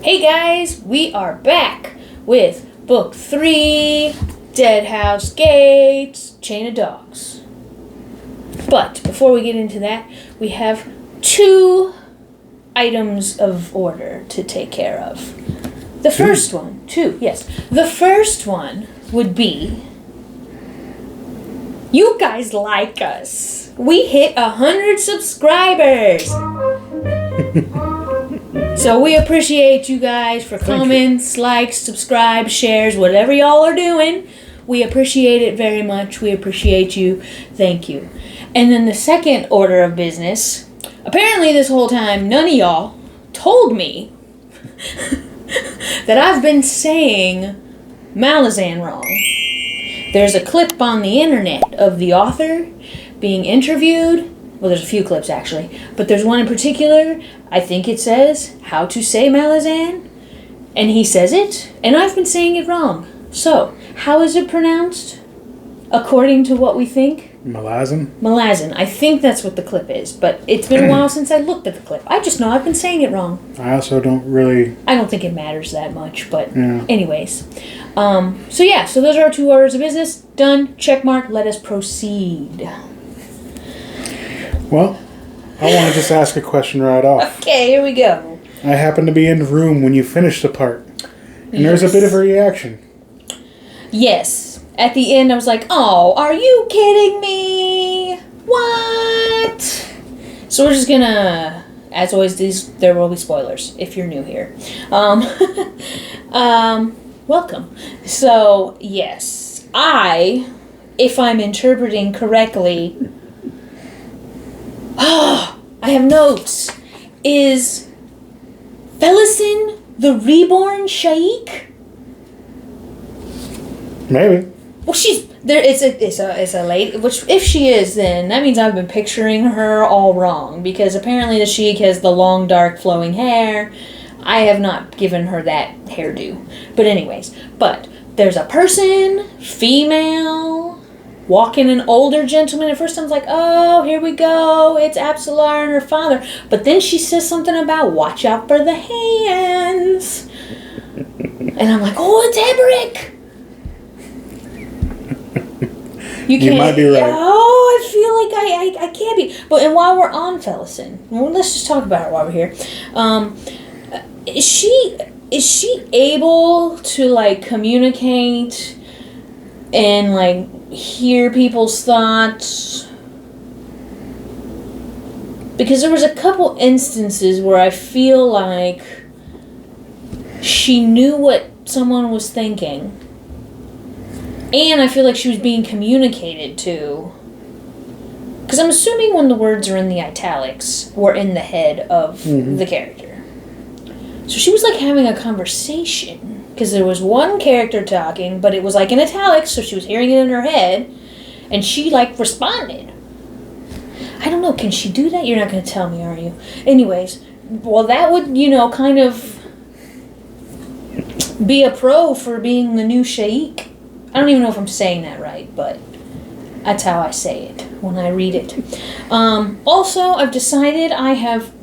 Hey guys, we are back with Book 3, Deadhouse Gates, Chain of Dogs. But before we get into that, we have 2 items of order to take care of. The first one, 2, yes. The first one would be, you guys like us. We hit 100 subscribers. So we appreciate you guys for comments, likes, subscribe, shares, whatever y'all are doing. We appreciate it very much. We appreciate you. Thank you. And then the second order of business, apparently this whole time none of y'all told me that I've been saying Malazan wrong. There's a clip on the internet of the author being interviewed. Well, there's a few clips actually, but there's one in particular. I think it says how to say Malazan, and he says it, and I've been saying it wrong. So, how is it pronounced according to what we think? Malazan? Malazan. I think that's what the clip is, but it's been a while since I looked at the clip. I just know I've been saying it wrong. I also don't really... I don't think it matters that much, but anyways. So those are our 2 orders of business. Done. Check mark. Let us proceed. Well, I want to just ask a question right off. Okay, here we go. I happened to be in the room when you finished the part, and there's a bit of a reaction. Yes. At the end, I was like, oh, are you kidding me? What? So we're just gonna, as always, there will be spoilers if you're new here. Welcome. So, yes, if I'm interpreting correctly, I have notes. Is Felisin the reborn Shaikh? Maybe. Well, she's there. It's a lady. Which, if she is, then that means I've been picturing her all wrong. Because apparently the Sheik has the long, dark, flowing hair. I have not given her that hairdo. But anyways, there's a person, female, walking an older gentleman. At first I was like, oh, here we go. It's Absalar and her father. But then she says something about watch out for the hands. And I'm like, oh, it's Eberic. You might be right. Oh, I feel like I can't be. But and while we're on Felisin, well, let's just talk about her while we're here. Is she able to communicate and hear people's thoughts? Because there was a couple instances where I feel like she knew what someone was thinking. And I feel like she was being communicated to. Because I'm assuming when the words are in the italics, we're in the head of the character. So she was having a conversation. Because there was one character talking, but it was in italics, so she was hearing it in her head. And she responded. I don't know, can she do that? You're not going to tell me, are you? Anyways, well that would, kind of be a pro for being the new Shaikh. I don't even know if I'm saying that right, but that's how I say it when I read it. Also, I've decided I have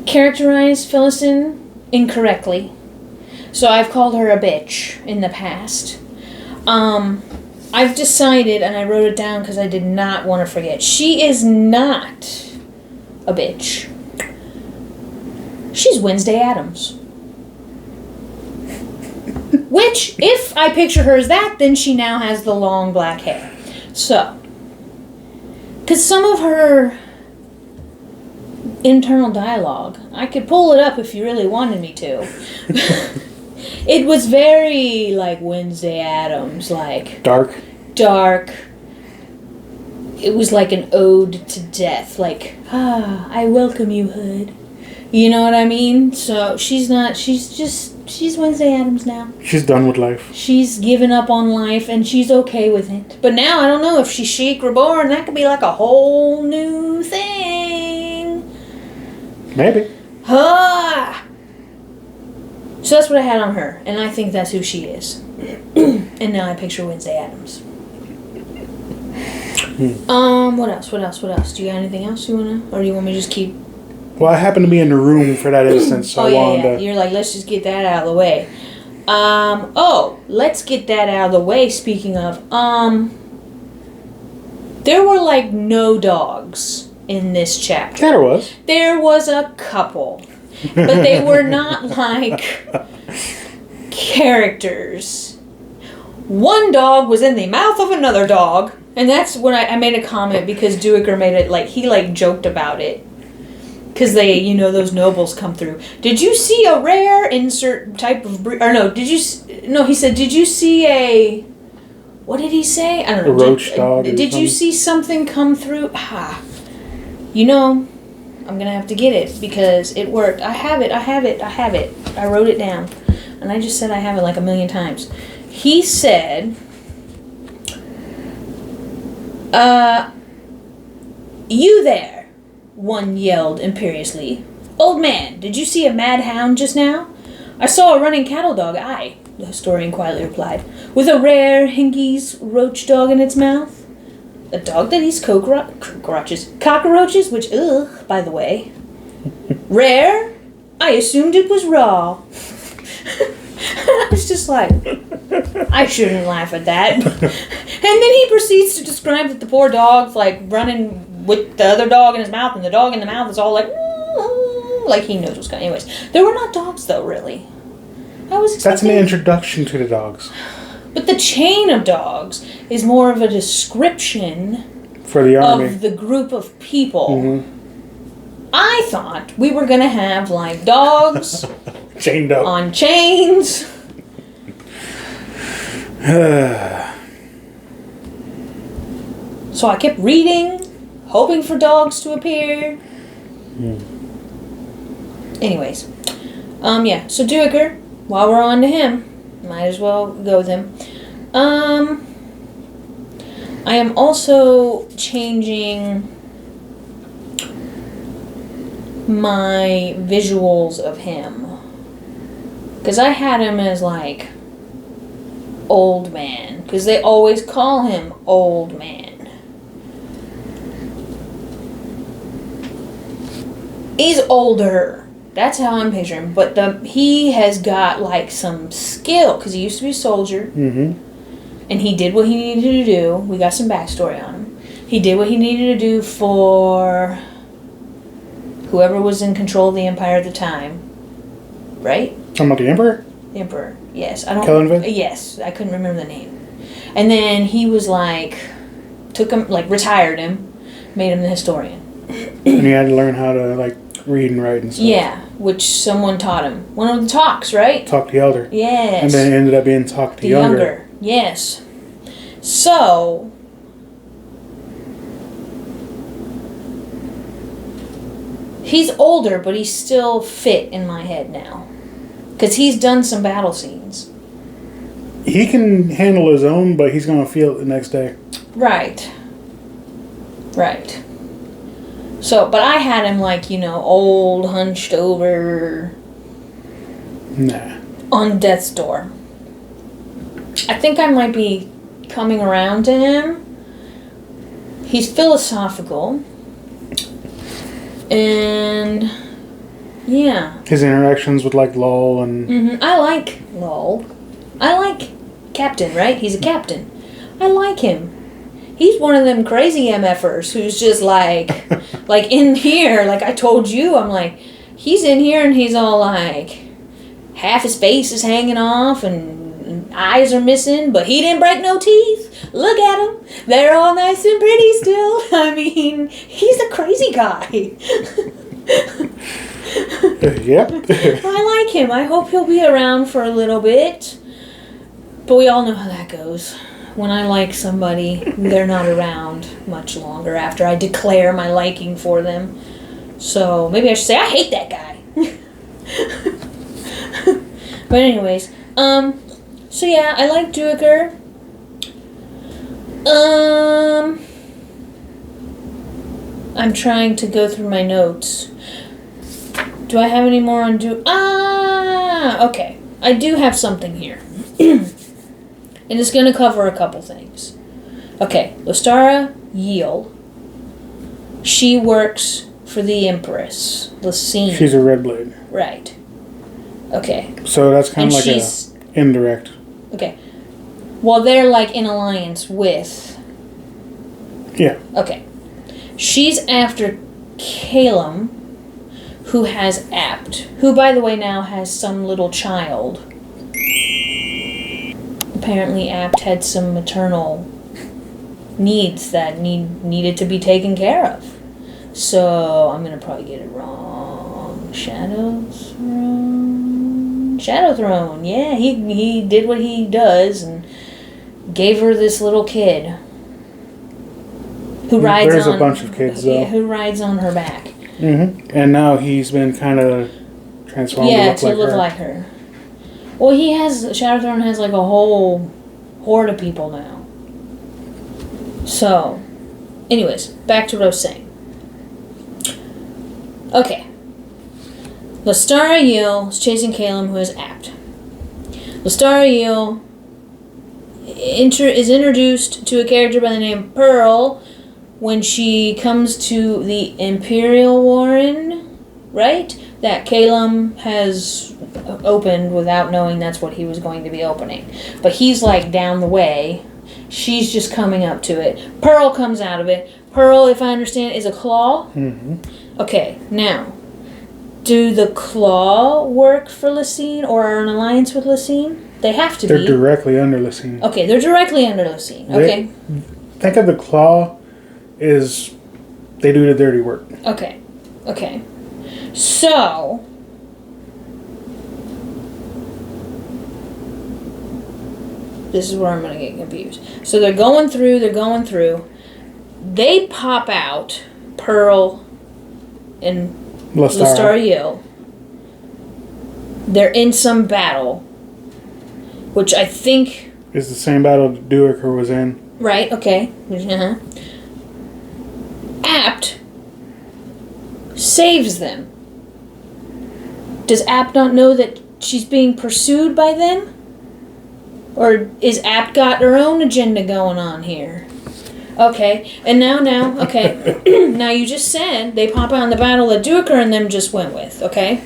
characterized Felisin incorrectly. So I've called her a bitch in the past. I've decided, and I wrote it down because I did not want to forget, she is not a bitch. She's Wednesday Addams. Which, if I picture her as that, then she now has the long black hair. So, because some of her internal dialogue, I could pull it up if you really wanted me to. It was very Wednesday Addams, Dark. It was like an ode to death, I welcome you, Hood. You know what I mean? So she's Wednesday Addams now. She's done with life. She's given up on life, and she's okay with it. But now, I don't know, if she's Sheikh Reborn, that could be a whole new thing. Maybe. So that's what I had on her, and I think that's who she is. And now I picture Wednesday Addams. What else? Do you got anything else you wanna, or do you want me to just keep Well, I happened to be in the room for that instance, so I wanted to... You're like, let's just get that out of the way. Let's get that out of the way, speaking of. There were, like, no dogs in this chapter. There was. There was a couple. But they were not, like, characters. One dog was in the mouth of another dog. And that's when I made a comment because Duiker made it, like, he, like, joked about it. Because they, you know, those nobles come through. Did you see a rare insert type of breed? Or no, he said, did you see a... What did he say? I don't know. A roach dog. Did you see something come through? You know, I'm going to have to get it because it worked. I have it. I wrote it down. And I just said I have it like 1,000,000 times. He said... You there. One yelled imperiously. Old man, did you see a mad hound just now? I saw a running cattle dog, aye, the historian quietly replied, with a rare Hinkies roach dog in its mouth. A dog that eats cockroaches, which, by the way. Rare? I assumed it was raw. I was just like, I shouldn't laugh at that. And then he proceeds to describe that the poor dog's like running with the other dog in his mouth, and the dog in the mouth is all like he knows what's going on. Anyways, there were not dogs though, really. I was expecting... That's an introduction to the dogs. But the chain of dogs is more of a description for the army of the group of people. Mm-hmm. I thought we were gonna have like dogs chained up on chains. So I kept reading, hoping for dogs to appear. Anyways, so Duiker, while we're on to him, might as well go with him. I am also changing my visuals of him. Because I had him as, like, old man. Because they always call him old man. He's older. That's how I'm picturing him. But he has got, like, some skill. Because he used to be a soldier. Mm-hmm. And he did what he needed to do. We got some backstory on him. He did what he needed to do for whoever was in control of the Empire at the time. Right? Talking about the Emperor? The Emperor, yes. I don't. Kalam? Yes, I couldn't remember the name. And then he was like, took him, like, retired him, made him the historian. And he had to learn how to, like, read and write and stuff. Yeah, which someone taught him. One of the talks, right? Talk the elder. Yes. And then it ended up being talk the younger. Yes. So, he's older, but he's still fit in my head now. Because he's done some battle scenes. He can handle his own, but he's going to feel it the next day. Right. Right. So, but I had him like, you know, old, hunched over. Nah. On death's door. I think I might be coming around to him. He's philosophical. And, yeah. His interactions with, like, Lol and... Mm-hmm. I like Lol. I like Captain, right? He's a captain. I like him. He's one of them crazy MFers who's just like, like in here, like I told you, I'm like, he's in here and he's all like, half his face is hanging off and eyes are missing, but he didn't break no teeth. Look at him. They're all nice and pretty still. I mean, he's a crazy guy. Yep. I like him. I hope he'll be around for a little bit. But we all know how that goes. When I like somebody, they're not around much longer after I declare my liking for them. So maybe I should say I hate that guy. But anyways, so yeah, I like Duiker. I'm trying to go through my notes. Do I have any more on okay. I do have something here. And it's going to cover a couple things. Okay, Lostara Yeel. She works for the Empress, Laseen. She's a red blade. Right. Okay. So that's kind of like a indirect. Okay. Well, they're like in alliance with... Yeah. Okay. She's after Kalam, who has Apt, who, by the way, now has some little child. Apparently, Apt had some maternal needs that needed to be taken care of. So, I'm going to probably get it wrong. Shadow Throne. Yeah, he did what he does and gave her this little kid who rides There's a bunch of kids, though. Yeah, who rides on her back. Mm-hmm. And now he's been kind of transformed to look like her. Well, Shadow Throne has like a whole horde of people now. So, anyways, back to what I was saying. Okay. Lestariel is chasing Kalam, who is Apt. Lestariel is introduced to a character by the name Pearl when she comes to the Imperial Warren, right? That Kalam has opened without knowing that's what he was going to be opening. But he's like down the way. She's just coming up to it. Pearl comes out of it. Pearl, if I understand, is a claw. Mm-hmm. Okay, now, do the claw work for Laseen or are in alliance with Laseen? They have to be. They're directly under Laseen. Okay, they're directly under Laseen. Okay. Think of the claw as they do the dirty work. Okay. Okay. So, this is where I'm going to get confused. So they're going through. They pop out Pearl and Lestariel. They're in some battle, which I think is the same battle Duiker was in. Right, okay. Uh-huh. Apt saves them. Does Apt not know that she's being pursued by them? Or is Apt got her own agenda going on here? Okay, and now, okay. Now you just said they pop out in the battle that Duiker and them just went with, okay?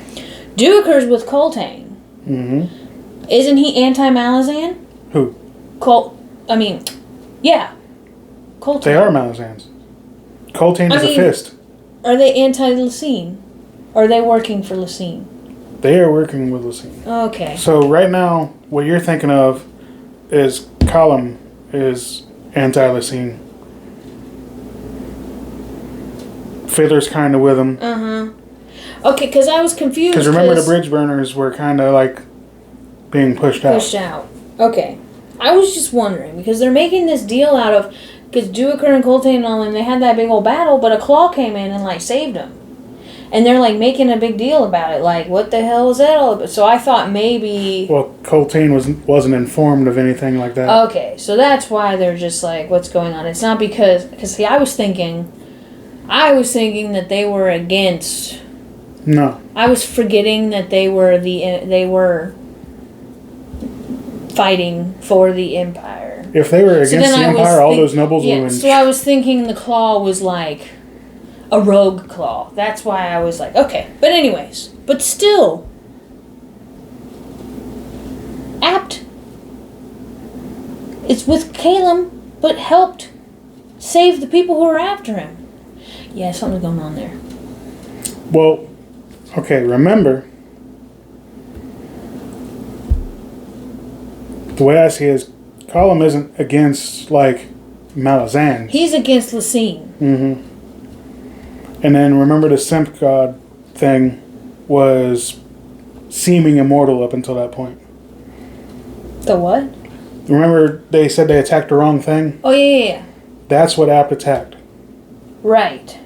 Duiker's with Coltaine. Mm-hmm. Isn't he anti-Malazan? Who? Yeah. Coltaine. They are Malazans. Coltaine is a fist. Are they anti-Laseen? Or are they working for Laseen? They are working with Laseen. Okay. So right now, what you're thinking of is Kalam is anti-Laseen. Fiddler's kind of with him. Uh-huh. Okay, because I was confused. Because remember the bridge burners were kind of like being pushed out. Okay. I was just wondering, because they're making this deal out of... Because Duiker and Coltaine and all them, they had that big old battle, but a claw came in and, like, saved them. And they're, like, making a big deal about it. Like, what the hell is that all about? So I thought maybe... Well, Coltaine wasn't informed of anything like that. Okay, so that's why they're just like, what's going on? It's not because... Because, see, I was thinking that they were against... No. I was forgetting that they were fighting for the Empire. If they were against the Empire, all those nobles would win. So I was thinking the claw was like a rogue claw. That's why I was like, okay. But anyways, but still, Apt is with Kalam, but helped save the people who were after him. Yeah, something's going on there. Well, okay, remember, the way I see it is, Kalam isn't against, like, Malazan. He's against Laseen. Mm-hmm. And then remember the Simp God thing was seeming immortal up until that point. The what? Remember they said they attacked the wrong thing? Oh, yeah. That's what Apt attacked. Right.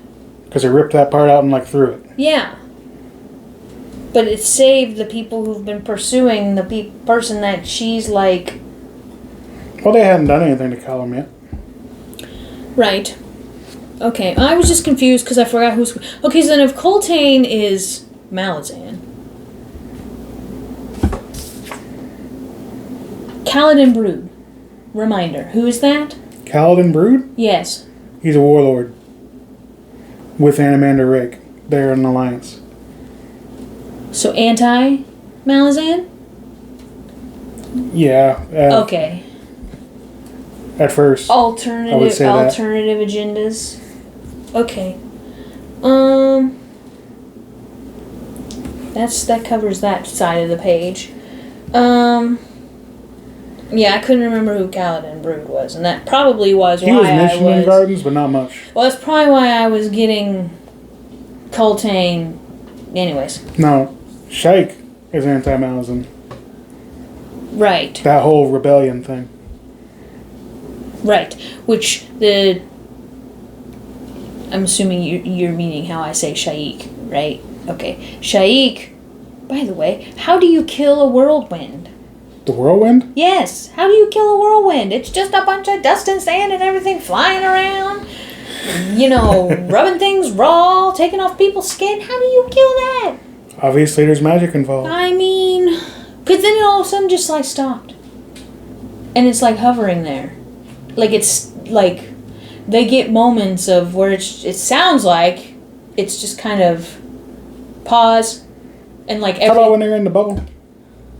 Because they ripped that part out and, like, threw it. Yeah. But it saved the people who've been pursuing the person that she's, like... Well, they hadn't done anything to Kalam yet. Right. Okay, I was just confused because I forgot who's... Okay, so then if Coltaine is Malazan... Kaladin Brood. Reminder. Who is that? Kaladin Brood? Yes. He's a warlord. With Animander Rake. they're an alliance. So anti-Malazan? Yeah. Okay. At first. Alternative agendas. Okay. That covers that side of the page. Yeah, I couldn't remember who Kaladin Brood was, and that probably was why I was... He was mentioned in Gardens, but not much. Well, that's probably why I was getting Coltaine. Anyways. No, Shaik is anti-Malazan. Right. That whole rebellion thing. Right. Which I'm assuming you're meaning how I say Shaik, right? Okay. Shaik, by the way, how do you kill a whirlwind? The whirlwind? Yes. How do you kill a whirlwind? It's just a bunch of dust and sand and everything flying around. Rubbing things raw, taking off people's skin. How do you kill that? Obviously, there's magic involved. I mean, because then it all of a sudden just, stopped. And it's, hovering there. It's, they get moments of where it sounds like it's just kind of pause. And, How about when they're in the bubble?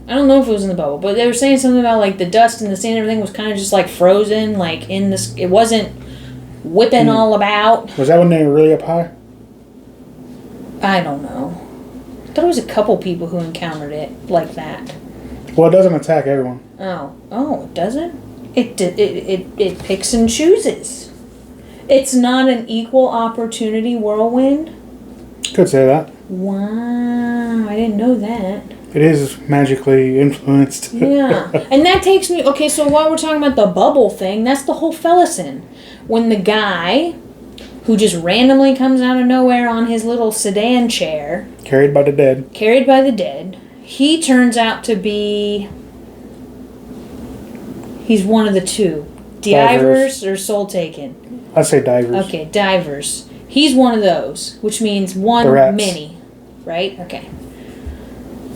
I don't know if it was in the bubble, but they were saying something about, the dust and the sand and everything was kind of just, frozen, in this... It wasn't whipping all about. Was that when they were really up high? I don't know. I thought it was a couple people who encountered it like that. Well, it doesn't attack everyone. Oh, it doesn't? It picks and chooses. It's not an equal opportunity whirlwind? Could say that. Wow, I didn't know that. It is magically influenced. Yeah. And that takes me... Okay, so while we're talking about the bubble thing, that's the whole Felisin. When the guy who just randomly comes out of nowhere on his little sedan chair... Carried by the dead. He turns out to be... He's one of the two. Divers or Soul Taken? I'd say divers. Okay, divers. He's one of those, which means one many. Right? Okay.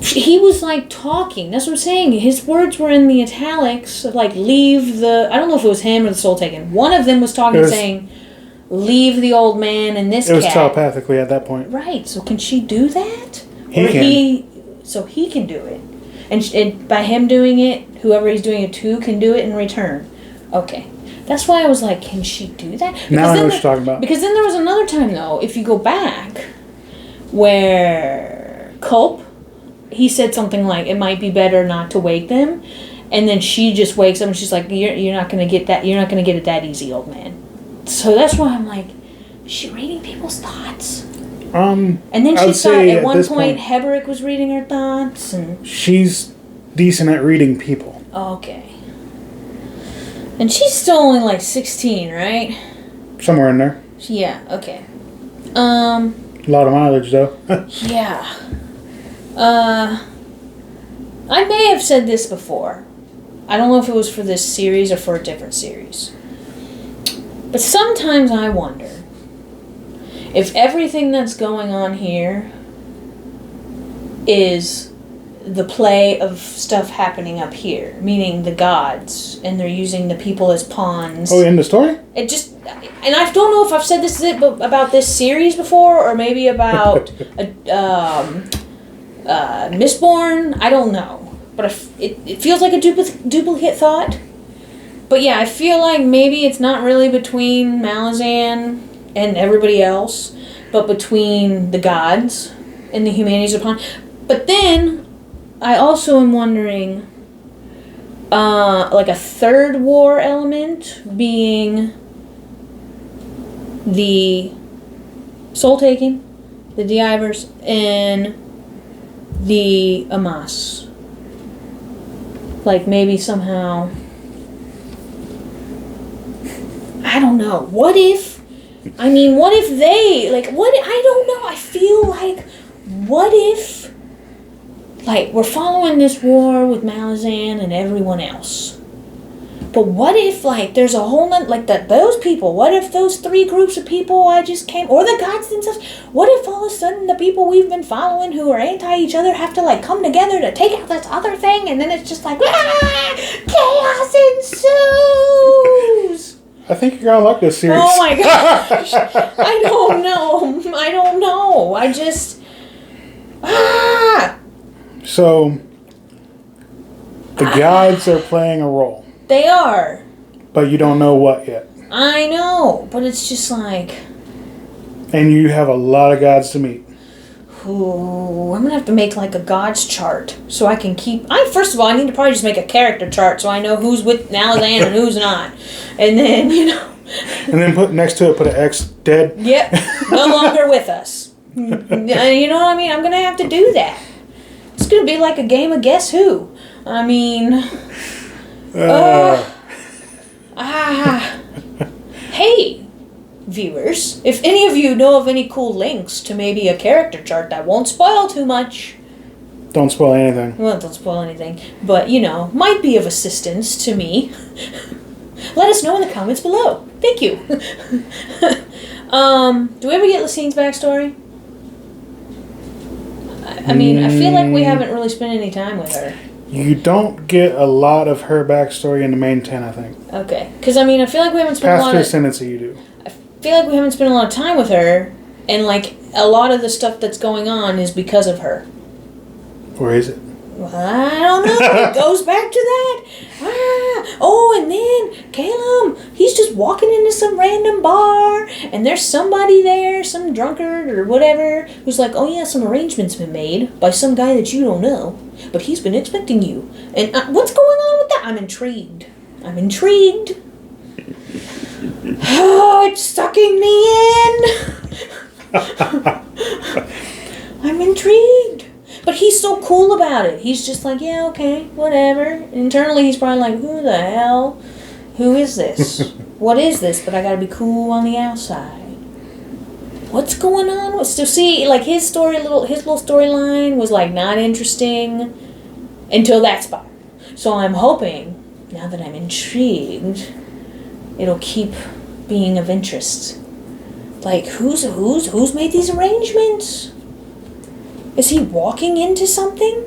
He was talking. That's what I'm saying. His words were in the italics of leave the... I don't know if it was him or the Soul Taken. One of them was talking saying, leave the old man and this cat. It was telepathically at that point. Right. So can she do that? So he can do it. And by him doing it, whoever he's doing it to can do it in return. Okay. That's why I was like, can she do that? Now I know what you're talking about. Because then there was another time, though, if you go back, where Culp... He said something like, it might be better not to wake them. And then she just wakes up and she's like, you're not going to get that. You're not going to get it that easy, old man. So that's why I'm like, is she reading people's thoughts? And then she saw at one point Heberick was reading her thoughts. And she's decent at reading people. Okay. And she's still only 16, right? Somewhere in there. Yeah, okay. A lot of mileage, though. Yeah. I may have said this before. I don't know if it was for this series or for a different series. But sometimes I wonder if everything that's going on here is the play of stuff happening up here, meaning the gods, and they're using the people as pawns. Oh, in the story? It just... And I don't know if I've said this about this series before, or maybe about... Mistborn, I don't know. But it feels like a duplicate thought. But yeah, I feel like maybe it's not really between Malazan and everybody else, but between the gods and the humanities upon. But then, I also am wondering, a third war element being the Soul Taking, the Divers, and the Amas. Maybe somehow... I don't know. What if they... I don't know. I feel like... What if... we're following this war with Malazan and everyone else. But what if, there's a whole... those people... What if those 3 groups of people I just came... Or the gods themselves... What if all of a sudden the people we've been following who are anti each other have to, come together to take out this other thing, and then it's just chaos ensues! I think you're gonna like this series. Oh my gosh. I don't know. I just... So, the gods are playing a role. They are. But you don't know what yet. I know, but it's just like... And you have a lot of gods to meet. Ooh, I'm gonna have to make like a gods chart so I can keep... First of all, I need to probably just make a character chart so I know who's with Malazan and who's not. And then, And then put next to it, put an X, dead. Yep, no longer with us. You know what I mean? I'm gonna have to do that. It's gonna be like a game of Guess Who. I mean... Hey, viewers, if any of you know of any cool links to maybe a character chart that won't spoil too much... Don't spoil anything. Well, don't spoil anything. But, might be of assistance to me. Let us know in the comments below. Thank you. Do we ever get Laseen's backstory? I mean, I feel like we haven't really spent any time with her. You don't get a lot of her backstory in the main 10, I think. Okay. Because, I feel like we haven't spent Past a lot her of... ascendancy, you do. I feel like we haven't spent a lot of time with her, and, a lot of the stuff that's going on is because of her. Or is it? Well, I don't know. It goes back to that. Oh, and then Kalam, he's just walking into some random bar, and there's somebody there, some drunkard or whatever, who's like, oh yeah, some arrangements been made by some guy that you don't know, but he's been expecting you. And what's going on with that? I'm intrigued. Oh, it's sucking me in. I'm intrigued. But he's so cool about it. He's just like, yeah, okay, whatever. Internally, he's probably like, who the hell? Who is this? What is this? But I gotta be cool on the outside. What's going on? So see, his little storyline was not interesting until that spot. So I'm hoping, now that I'm intrigued, it'll keep being of interest. Who's made these arrangements? Is he walking into something?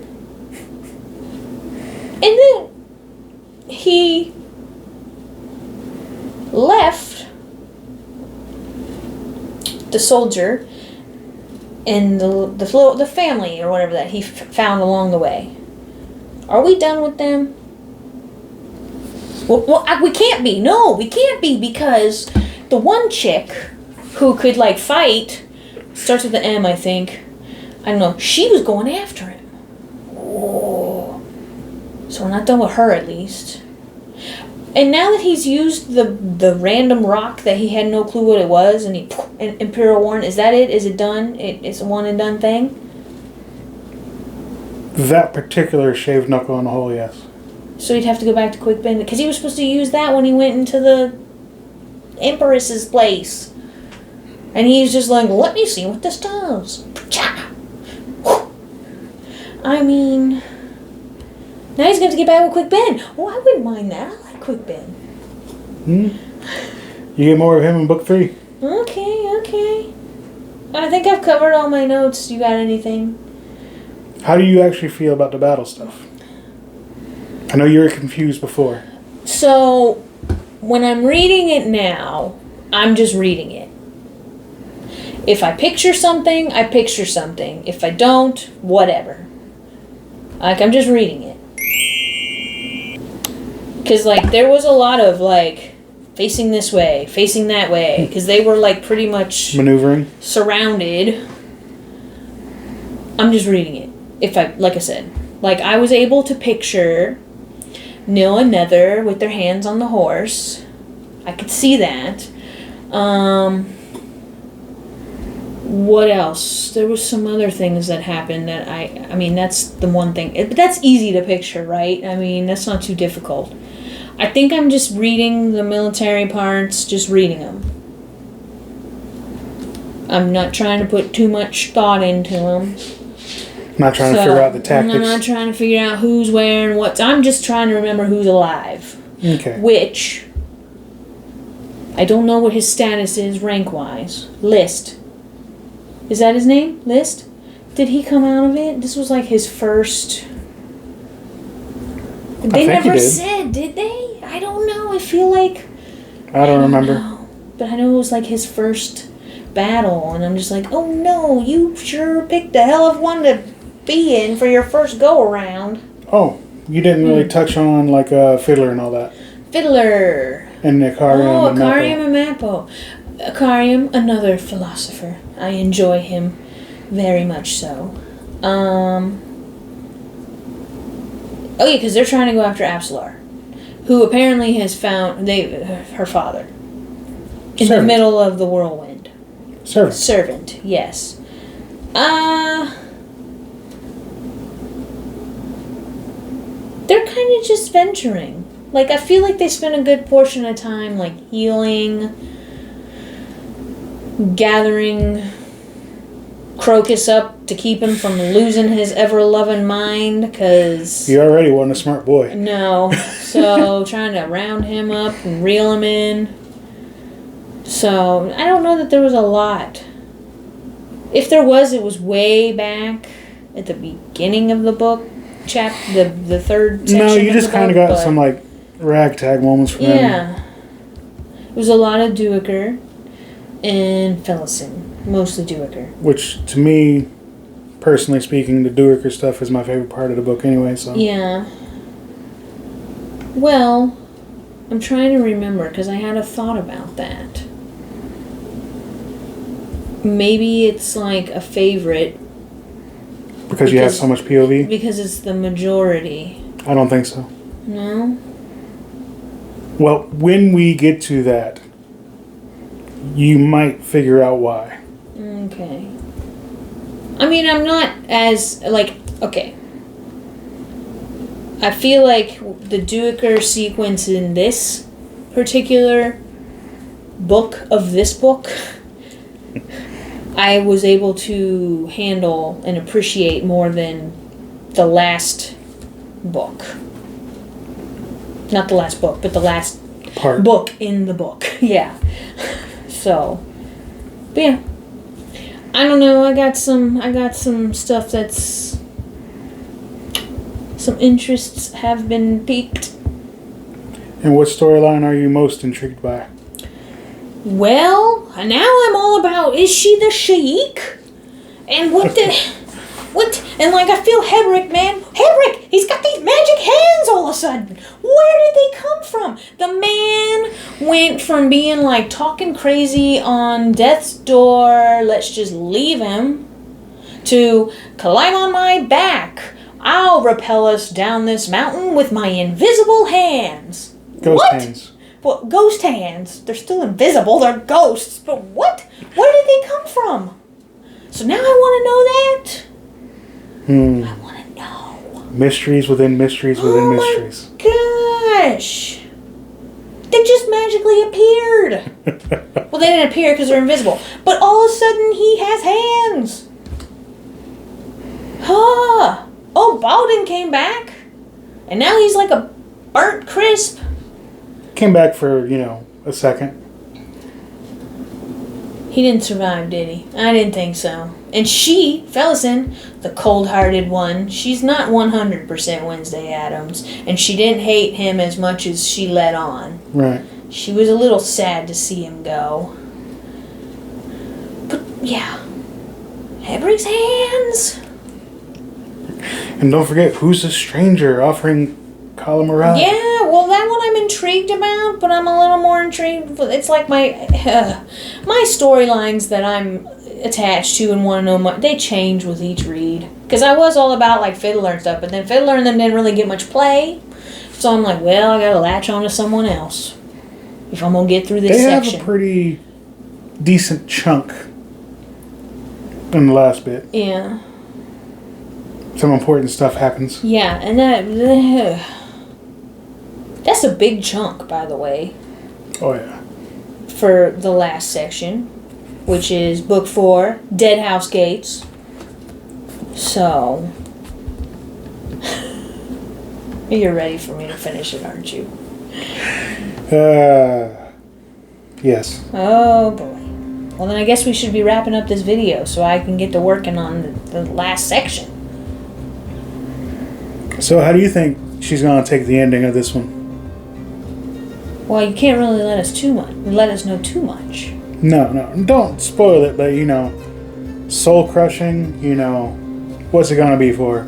And then he left the soldier and the family or whatever that he found along the way. Are we done with them? Well, we can't be. No, we can't be, because the one chick who could fight, starts with an M, I think. I don't know. She was going after him. Oh. So we're not done with her, at least. And now that he's used the random rock that he had no clue what it was, and Imperial Warren, is that it? Is it done? It's a one and done thing? That particular shaved knuckle in the hole, yes. So he'd have to go back to Quick Bend, because he was supposed to use that when he went into the Empress's place. And he's just like, let me see what this does. I mean, now he's going to get back with Quick Bend. Oh, I wouldn't mind that. I like Quick Bend. You get more of him in book 3. Okay. I think I've covered all my notes. You got anything? How do you actually feel about the battle stuff? I know you were confused before. So, when I'm reading it now, I'm just reading it. If I picture something, I picture something. If I don't, whatever. I'm just reading it. Because, there was a lot of, facing this way, facing that way. Because they were, pretty much... maneuvering? Surrounded. I'm just reading it. Like I said. I was able to picture Nil and Nether with their hands on the horse. I could see that. What else? There was some other things that happened that I mean, that's the one thing. But that's easy to picture, right? I mean, that's not too difficult. I think I'm just reading the military parts, just reading them. I'm not trying to put too much thought into them. Not trying to figure out the tactics. I'm not trying to figure out who's where and what. I'm just trying to remember who's alive. Okay. Which, I don't know what his status is rank-wise. List. Is that his name? List? Did he come out of it? This was his first... They never said, did they? I don't know. I feel like I don't remember. But I know it was like his first battle, and I'm just like, oh no, you sure picked a hell of one to be in for your first go-around. Oh, you didn't really touch on like Fiddler and all that. Fiddler. And Ikariam and Ikariam and Mappo. Ikariam, another philosopher. I enjoy him very much so. Oh yeah, because they're trying to go after Absalar, who apparently has found her father in the middle of the whirlwind. Servant, yes. They're kind of just venturing. Like, I feel like they spend a good portion of time, like, healing, gathering Crocus up to keep him from losing his ever-loving mind, because... He already wasn't a smart boy. No. So, trying to round him up and reel him in. So, I don't know that there was a lot. If there was, it was way back at the beginning of the book. The third section. No, you just kind of got some like ragtag moments from him. Yeah. It was a lot of Duiker and Felisin. Mostly Duiker. Which, to me, personally speaking, the Duiker stuff is my favorite part of the book anyway, so... Yeah. Well, I'm trying to remember, because I had a thought about that. Maybe it's like a favorite. Because you have so much POV? Because it's the majority. I don't think so. No? Well, when we get to that, you might figure out why. Okay. I mean, I'm not as, like, okay. I feel like the Duiker sequence in this particular book of this book, I was able to handle and appreciate more than the last book. Not the last book, but the last book in the book. Yeah. So, but yeah. I don't know, I got some stuff that's... Some interests have been piqued. And what storyline are you most intrigued by? Well, now I'm all about, is she the Sheik? And what and like, I feel Hebrik, man. Hebrik, he's got these magic hands all of a sudden. Where did they come from? The man went from being like talking crazy on death's door, let's just leave him, to climb on my back. I'll rappel us down this mountain with my invisible hands. Ghost hands. Well, ghost hands. They're still invisible. They're ghosts. But what? Where did they come from? So now I want to know that. I want to know. Mysteries within mysteries within mysteries. Oh my gosh. They just magically appeared. Well, they didn't appear because they're invisible. But all of a sudden, he has hands. Huh. Oh, Baldwin came back. And now he's like a burnt crisp. Came back for, a second. He didn't survive, did he? I didn't think so. And she, Felisin, the cold-hearted one, she's not 100% Wednesday Addams. And she didn't hate him as much as she let on. Right. She was a little sad to see him go. But, yeah. Hebrik's hands. And don't forget, who's the stranger offering Kalam a ride? Yeah, well, that one I'm intrigued about, but I'm a little more intrigued. It's like my storylines that I'm attached to and want to know, they change with each read. Because I was all about, like, Fiddler and stuff, but then Fiddler and them didn't really get much play. So I'm like, well, I gotta latch on to someone else if I'm gonna get through this section. They have a pretty decent chunk in the last bit. Yeah. Some important stuff happens. Yeah, and that's a big chunk, by the way. Oh, yeah. For the last section, which is Book 4, Deadhouse Gates. So, you're ready for me to finish it, aren't you? Yes. Oh, boy. Well, then I guess we should be wrapping up this video so I can get to working on the last section. So how do you think she's going to take the ending of this one? Well, you can't really let us know too much. No, don't spoil it, but soul crushing, what's it gonna be for?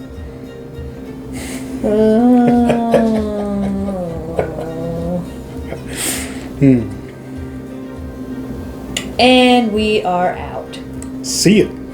And we are out. See you.